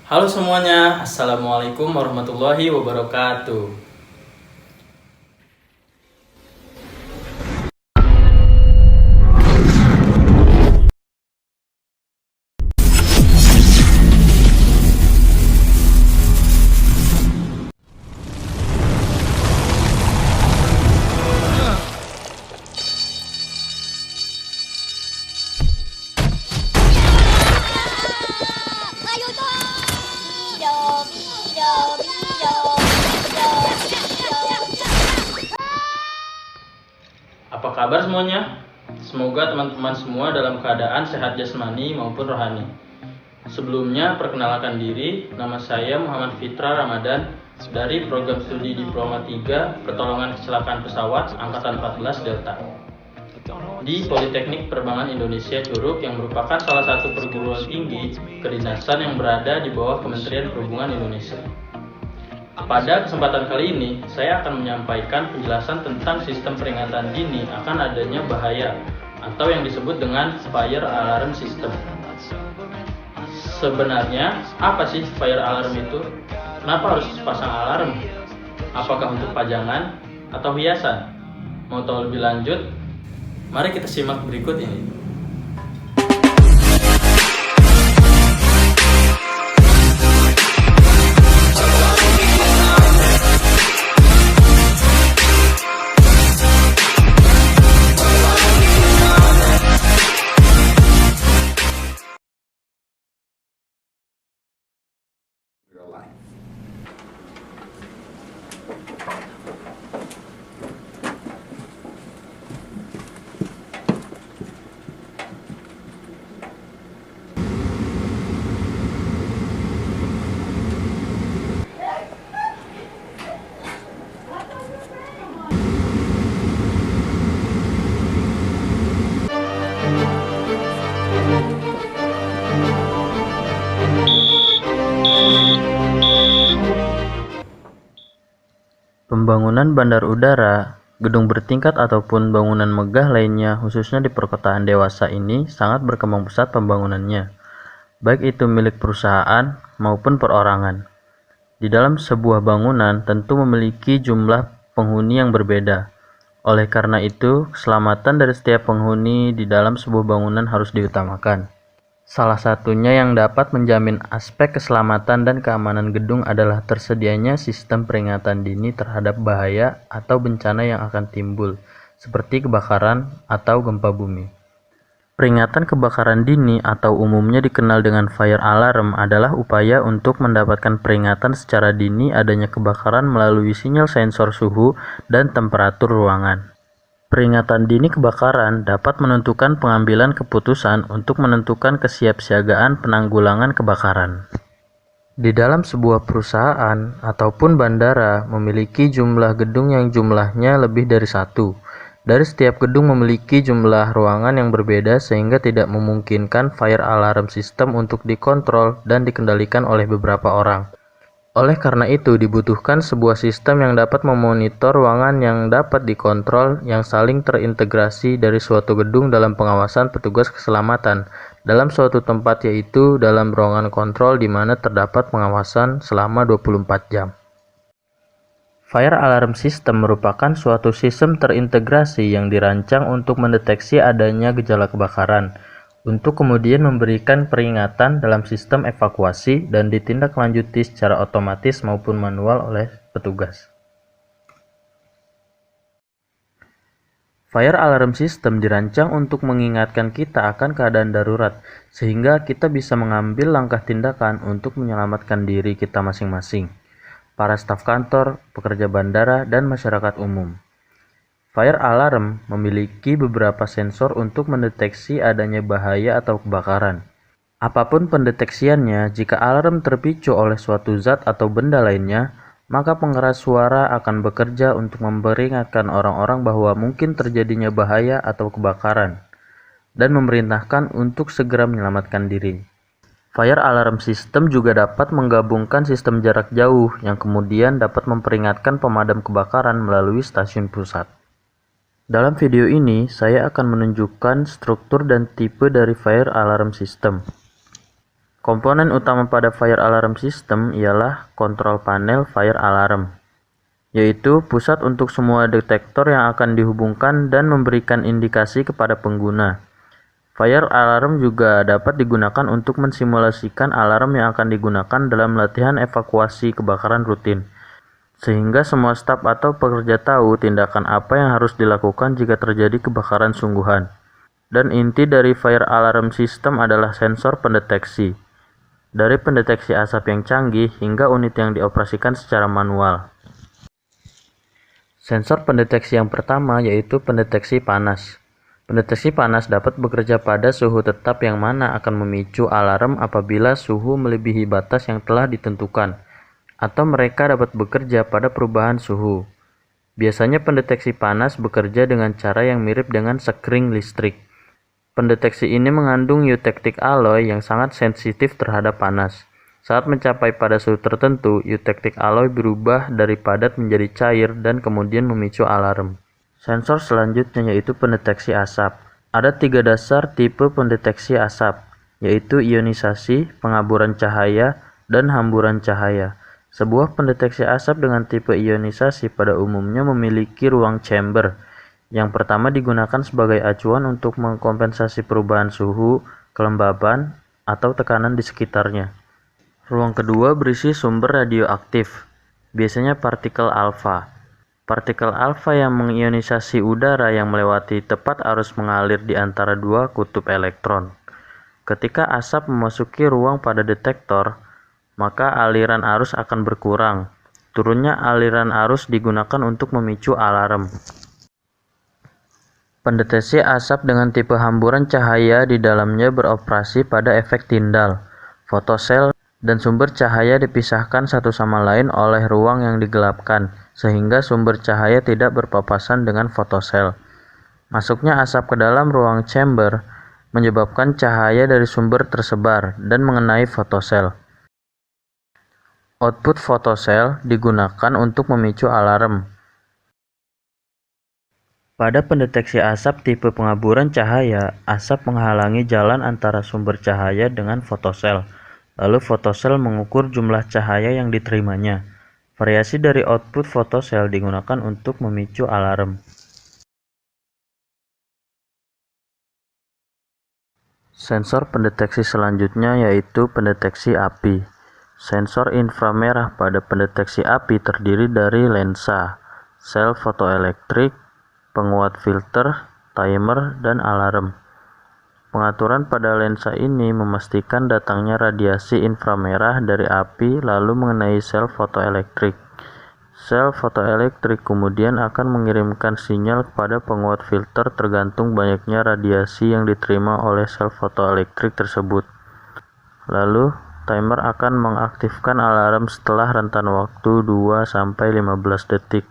Halo semuanya, Assalamualaikum warahmatullahi wabarakatuh. Ayo dong. Bido, bido, bido, bido, bido. Apa kabar semuanya? Semoga teman-teman semua dalam keadaan sehat jasmani maupun rohani. Sebelumnya, perkenalkan diri, nama saya Muhammad Fitra Ramadan dari program studi Diploma 3 Pertolongan Kecelakaan Pesawat Angkatan 14 Delta di Politeknik Penerbangan Indonesia Curug yang merupakan salah satu perguruan tinggi kedinasan yang berada di bawah Kementerian Perhubungan Indonesia. Pada kesempatan kali ini, saya akan menyampaikan penjelasan tentang sistem peringatan dini akan adanya bahaya atau yang disebut dengan fire alarm system. Sebenarnya, apa sih fire alarm itu? Kenapa harus pasang alarm? Apakah untuk pajangan atau hiasan? Mau tahu lebih lanjut? Mari kita simak berikut ini. Pembangunan bandar udara, gedung bertingkat ataupun bangunan megah lainnya khususnya di perkotaan dewasa ini sangat berkembang pesat pembangunannya, baik itu milik perusahaan maupun perorangan. Di dalam sebuah bangunan tentu memiliki jumlah penghuni yang berbeda. Oleh karena itu, keselamatan dari setiap penghuni di dalam sebuah bangunan harus diutamakan. Salah satunya yang dapat menjamin aspek keselamatan dan keamanan gedung adalah tersedianya sistem peringatan dini terhadap bahaya atau bencana yang akan timbul, seperti kebakaran atau gempa bumi. Peringatan kebakaran dini atau umumnya dikenal dengan fire alarm adalah upaya untuk mendapatkan peringatan secara dini adanya kebakaran melalui sinyal sensor suhu dan temperatur ruangan. Peringatan dini kebakaran dapat menentukan pengambilan keputusan untuk menentukan kesiapsiagaan penanggulangan kebakaran. Di dalam sebuah perusahaan ataupun bandara memiliki jumlah gedung yang jumlahnya lebih dari satu. Dari setiap gedung memiliki jumlah ruangan yang berbeda sehingga tidak memungkinkan fire alarm system untuk dikontrol dan dikendalikan oleh beberapa orang. Oleh karena itu, dibutuhkan sebuah sistem yang dapat memonitor ruangan yang dapat dikontrol yang saling terintegrasi dari suatu gedung dalam pengawasan petugas keselamatan dalam suatu tempat, yaitu dalam ruangan kontrol di mana terdapat pengawasan selama 24 jam. Fire alarm system merupakan suatu sistem terintegrasi yang dirancang untuk mendeteksi adanya gejala kebakaran, untuk kemudian memberikan peringatan dalam sistem evakuasi dan ditindaklanjuti secara otomatis maupun manual oleh petugas. Fire alarm system dirancang untuk mengingatkan kita akan keadaan darurat, sehingga kita bisa mengambil langkah tindakan untuk menyelamatkan diri kita masing-masing, para staf kantor, pekerja bandara, dan masyarakat umum. Fire alarm memiliki beberapa sensor untuk mendeteksi adanya bahaya atau kebakaran. Apapun pendeteksiannya, jika alarm terpicu oleh suatu zat atau benda lainnya, maka pengeras suara akan bekerja untuk memperingatkan orang-orang bahwa mungkin terjadinya bahaya atau kebakaran, dan memerintahkan untuk segera menyelamatkan diri. Fire alarm system juga dapat menggabungkan sistem jarak jauh yang kemudian dapat memperingatkan pemadam kebakaran melalui stasiun pusat. Dalam video ini, saya akan menunjukkan struktur dan tipe dari fire alarm system. Komponen utama pada fire alarm system ialah kontrol panel fire alarm, yaitu pusat untuk semua detektor yang akan dihubungkan dan memberikan indikasi kepada pengguna. Fire alarm juga dapat digunakan untuk mensimulasikan alarm yang akan digunakan dalam latihan evakuasi kebakaran rutin, sehingga semua staf atau pekerja tahu tindakan apa yang harus dilakukan jika terjadi kebakaran sungguhan. Dan inti dari fire alarm system adalah sensor pendeteksi, dari pendeteksi asap yang canggih hingga unit yang dioperasikan secara manual. Sensor pendeteksi yang pertama yaitu pendeteksi panas. Pendeteksi panas dapat bekerja pada suhu tetap yang mana akan memicu alarm apabila suhu melebihi batas yang telah ditentukan, atau mereka dapat bekerja pada perubahan suhu. Biasanya pendeteksi panas bekerja dengan cara yang mirip dengan sekring listrik. Pendeteksi ini mengandung eutectic alloy yang sangat sensitif terhadap panas. Saat mencapai pada suhu tertentu, eutectic alloy berubah dari padat menjadi cair dan kemudian memicu alarm. Sensor selanjutnya yaitu pendeteksi asap. Ada 3 dasar tipe pendeteksi asap, yaitu ionisasi, pengaburan cahaya, dan hamburan cahaya. Sebuah pendeteksi asap dengan tipe ionisasi pada umumnya memiliki ruang chamber. Yang pertama digunakan sebagai acuan untuk mengkompensasi perubahan suhu, kelembaban, atau tekanan di sekitarnya. Ruang kedua berisi sumber radioaktif, biasanya partikel alfa. Partikel alfa yang mengionisasi udara yang melewati tepat arus mengalir di antara 2 kutub elektron. Ketika asap memasuki ruang pada detektor, maka aliran arus akan berkurang. Turunnya aliran arus digunakan untuk memicu alarm. Pendeteksi asap dengan tipe hamburan cahaya di dalamnya beroperasi pada efek Tyndall, fotosel, dan sumber cahaya dipisahkan satu sama lain oleh ruang yang digelapkan, sehingga sumber cahaya tidak berpapasan dengan fotosel. Masuknya asap ke dalam ruang chamber menyebabkan cahaya dari sumber tersebar dan mengenai fotosel. Output fotosel digunakan untuk memicu alarm. Pada pendeteksi asap tipe pengaburan cahaya, asap menghalangi jalan antara sumber cahaya dengan fotosel. Lalu fotosel mengukur jumlah cahaya yang diterimanya. Variasi dari output fotosel digunakan untuk memicu alarm. Sensor pendeteksi selanjutnya yaitu pendeteksi api. Sensor inframerah pada pendeteksi api terdiri dari lensa, sel fotoelektrik, penguat filter, timer, dan alarm. Pengaturan pada lensa ini memastikan datangnya radiasi inframerah dari api lalu mengenai sel fotoelektrik. Sel fotoelektrik kemudian akan mengirimkan sinyal kepada penguat filter tergantung banyaknya radiasi yang diterima oleh sel fotoelektrik tersebut. Lalu, timer akan mengaktifkan alarm setelah rentan waktu 2-15 detik.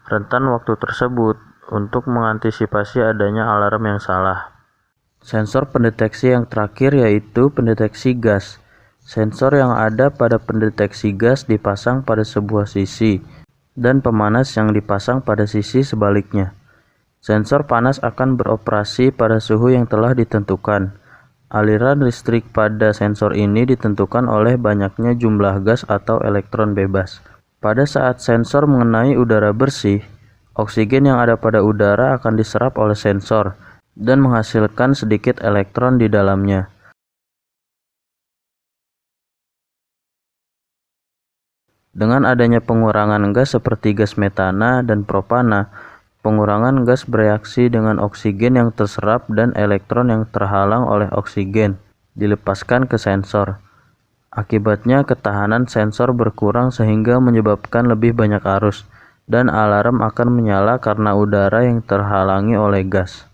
Rentan waktu tersebut untuk mengantisipasi adanya alarm yang salah. Sensor pendeteksi yang terakhir yaitu pendeteksi gas. Sensor yang ada pada pendeteksi gas dipasang pada sebuah sisi, dan pemanas yang dipasang pada sisi sebaliknya. Sensor panas akan beroperasi pada suhu yang telah ditentukan. Aliran listrik pada sensor ini ditentukan oleh banyaknya jumlah gas atau elektron bebas. Pada saat sensor mengenai udara bersih, oksigen yang ada pada udara akan diserap oleh sensor dan menghasilkan sedikit elektron di dalamnya. Dengan adanya pengurangan gas seperti gas metana dan propana, pengurangan gas bereaksi dengan oksigen yang terserap dan elektron yang terhalang oleh oksigen dilepaskan ke sensor. Akibatnya ketahanan sensor berkurang sehingga menyebabkan lebih banyak arus, dan alarm akan menyala karena udara yang terhalangi oleh gas.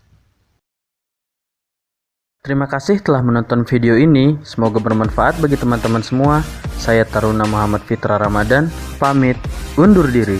Terima kasih telah menonton video ini, semoga bermanfaat bagi teman-teman semua. Saya Taruna Muhammad Fitra Ramadan, pamit, undur diri.